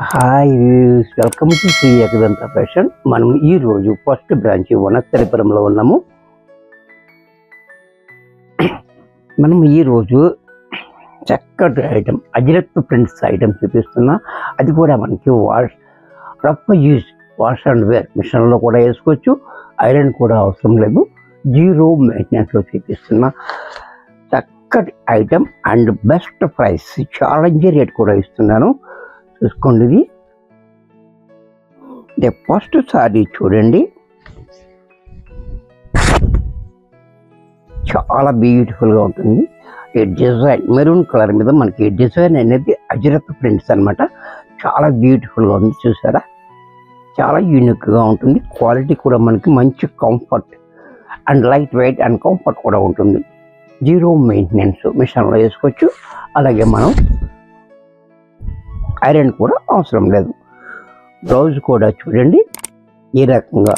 Hi views, welcome to Sri Ekadanta fashion. మనం ఈరోజు first branch వనస్థలిపురంలో ఉన్నాము. మనం ఈరోజు చక్కటి ఐటమ్ అజిరత్ ప్రింట్స్ ఐటమ్ చూపిస్తున్నా. అది కూడా మనకి rough use wash and wear మిషన్లో కూడా వేసుకోవచ్చు. ఐరన్ కూడా అవసరం లేదు. జీరో మెయింటెనెన్స్లో చూపిస్తున్నా. చక్కటి item and best price, challenge rate కూడా ఇస్తున్నాను. చూసుకోండి. ఇది ఫస్ట్ సారీ చూడండి, చాలా బ్యూటిఫుల్గా ఉంటుంది. ఈ డిజైన్ మెరూన్ కలర్ మీద మనకి డిజైన్ అనేది అజిరత్ ప్రింట్స్ అనమాట. చాలా బ్యూటిఫుల్గా ఉంది, చూసారా? చాలా యూనిక్గా ఉంటుంది. క్వాలిటీ కూడా మనకి మంచి comfort and light weight and comfort కూడా ఉంటుంది. జీరో మెయింటెనెన్స్, మిషన్లో వేసుకోవచ్చు. అలాగే మనం ఐరన్ కూడా అవసరం లేదు. బ్లౌజ్ కూడా చూడండి ఈ రకంగా,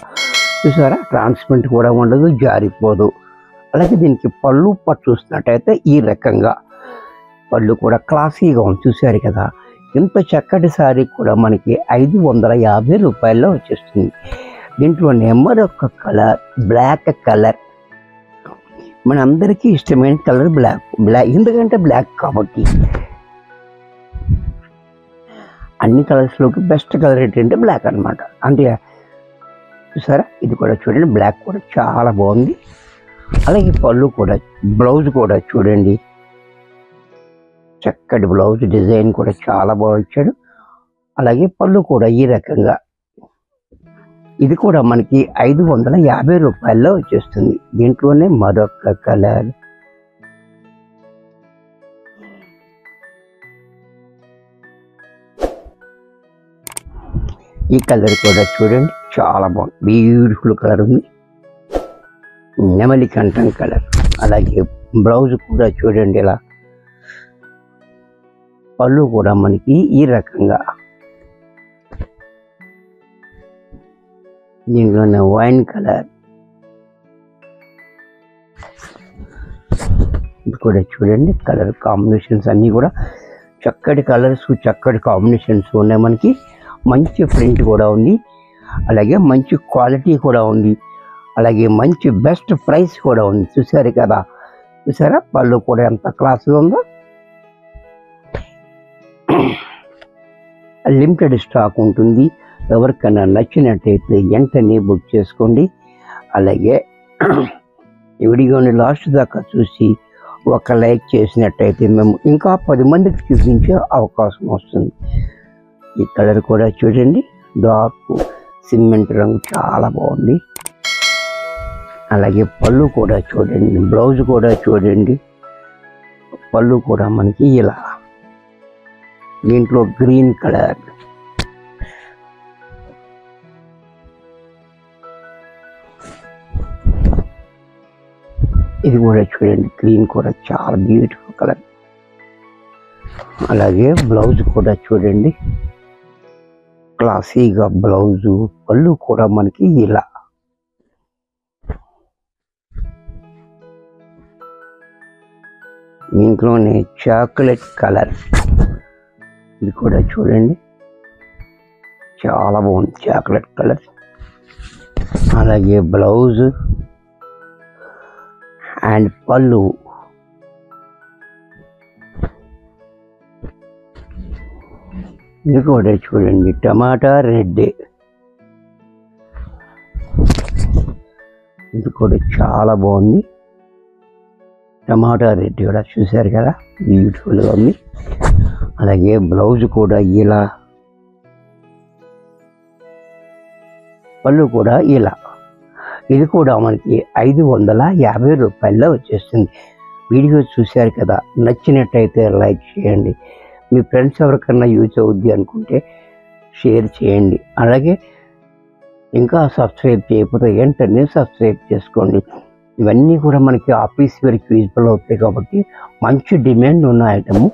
చూసారా? ట్రాన్స్పరెంట్ కూడా ఉండదు, జారిపోదు. అలాగే దీనికి పళ్ళు పట్టు చూసినట్టయితే ఈ రకంగా పళ్ళు కూడా క్లాసీగా ఉంది, చూసారు కదా? ఇంత చక్కటి సారీ కూడా మనకి 550 రూపాయల్లో వచ్చేస్తుంది. దీంట్లో మరొక కలర్, బ్లాక్ కలర్. మనందరికీ ఇష్టమైన కలర్ బ్లాక్, ఎందుకంటే బ్లాక్ కాబట్టి. అన్ని కలర్స్లోకి బెస్ట్ కలర్ ఏంటంటే బ్లాక్ అనమాట. అంటే చూసారా? ఇది కూడా చూడండి, బ్లాక్ కూడా చాలా బాగుంది. అలాగే పళ్ళు కూడా, బ్లౌజ్ కూడా చూడండి, చక్కటి బ్లౌజ్ డిజైన్ కూడా చాలా బాగా ఇచ్చాడు. అలాగే పళ్ళు కూడా ఈ రకంగా. ఇది కూడా మనకి 550 రూపాయల్లో వచ్చేస్తుంది. దీంట్లోనే మరొక కలర్, ఈ కలర్ కూడా చూడండి, చాలా బాగుంది. బ్యూటిఫుల్ కలర్ ఉంది, నెమలి కంఠం కలర్. అలాగే బ్లౌజ్ కూడా చూడండి ఇలా. పళ్ళు కూడా మనకి ఈ రకంగా. దీంట్లోనే వైన్ కలర్. ఇది కూడా చూడండి, కలర్ కాంబినేషన్స్ అన్నీ కూడా చక్కటి కలర్స్, చక్కటి కాంబినేషన్స్ ఉన్నాయి మనకి. మంచి ప్రింట్ కూడా ఉంది, అలాగే మంచి క్వాలిటీ కూడా ఉంది, అలాగే మంచి బెస్ట్ ప్రైస్ కూడా ఉంది. చూసారు కదా? చూసారా? పళ్ళు కూడా ఎంత క్లాస్గా ఉందో. లిమిటెడ్ స్టాక్ ఉంటుంది. ఎవరికైనా నచ్చినట్టయితే వెంటనే బుక్ చేసుకోండి. అలాగే ఈ వీడియోని లాస్ట్ దాకా చూసి ఒక లైక్ చేసినట్టయితే మేము ఇంకా 10 మందికి చూపించే అవకాశం వస్తుంది. ఈ కలర్ కూడా చూడండి, డార్క్ సిమెంట్ రంగు, చాలా బాగుంది. అలాగే పళ్ళు కూడా చూడండి, బ్లౌజ్ కూడా చూడండి. పళ్ళు కూడా మనకి ఇలా. దీంట్లో గ్రీన్ కలర్, ఇది కూడా చూడండి, గ్రీన్ కూడా చాలా బ్యూటిఫుల్ కలర్. అలాగే బ్లౌజ్ కూడా చూడండి, క్లాసీగా బ్లౌజు. పళ్ళు కూడా మనకి ఇలా. దీంట్లోనే చాక్లెట్ కలర్, ఇది కూడా చూడండి, చాలా బాగుంది, చాక్లెట్ కలర్. అలాగే బ్లౌజ్ అండ్ పళ్ళు. ఇది కూడా చూడండి, టమాటా రెడ్. ఇది కూడా చాలా బాగుంది, టమాటా రెడ్ కూడా. చూసారు కదా? బ్యూటిఫుల్గా ఉంది. అలాగే బ్లౌజ్ కూడా ఇలా, పళ్ళు కూడా ఇలా. ఇది కూడా మనకి 550 రూపాయల్లో వచ్చేస్తుంది. వీడియో చూశారు కదా? నచ్చినట్టయితే లైక్ చేయండి. మీ ఫ్రెండ్స్ ఎవరికన్నా యూజ్ అవుద్ది అనుకుంటే షేర్ చేయండి. అలాగే ఇంకా సబ్స్క్రైబ్ చేయకపోతే వెంటనే సబ్స్క్రైబ్ చేసుకోండి. ఇవన్నీ కూడా మనకి ఆఫీస్ వేర్కి యూజ్ఫుల్ అవుతాయి కాబట్టి, మంచి డిమాండ్ ఉన్న ఐటము,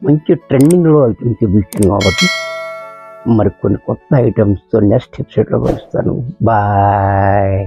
మంచి ట్రెండింగ్లో ఐటమ్ చూపించాను కాబట్టి, మరి కొన్ని కొత్త ఐటమ్స్తో నెక్స్ట్ ఎపిసోడ్లో కలుస్తాను. బాయ్.